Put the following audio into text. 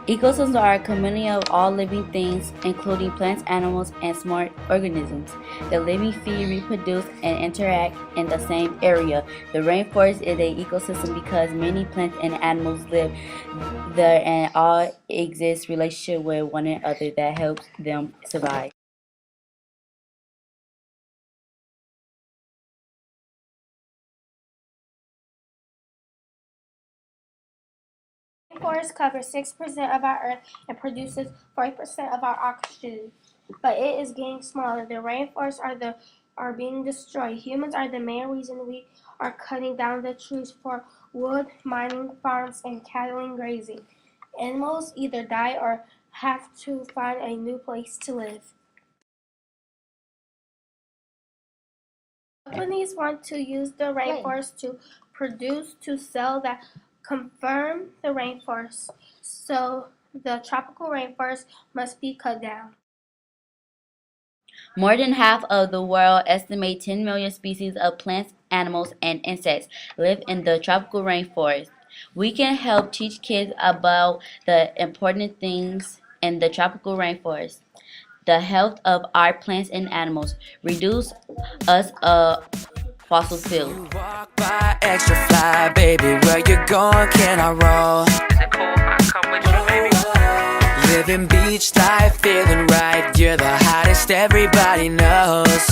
Ecosystems are a community of all living things, including plants, animals, and smart organisms. The living, feed, reproduce, and interact in the same area. The rainforest is an ecosystem because many plants and animals live there and all exist relationship with one another that helps them survive. Rainforests cover 6% of our Earth and produces 40% of our oxygen, but it is getting smaller. The rainforests are being destroyed. Humans are the main reason we are cutting down the trees for wood, mining, farms, and cattle grazing. Animals either die or have to find a new place to live. Companies want to use the rainforest to produce to sell that confirm the rainforest. So the tropical rainforest must be cut down. More than half of the world, estimate 10 million species of plants, animals, and insects live in the tropical rainforest. We can help teach kids about the important things in the tropical rainforest, the health of our plants and animals, reduce us of fossil fuel. You walk by extra fly, baby. Where you going? Can I roll? Is it cool if I come with you, baby? Living beach life, feeling right. You're the hottest, everybody knows.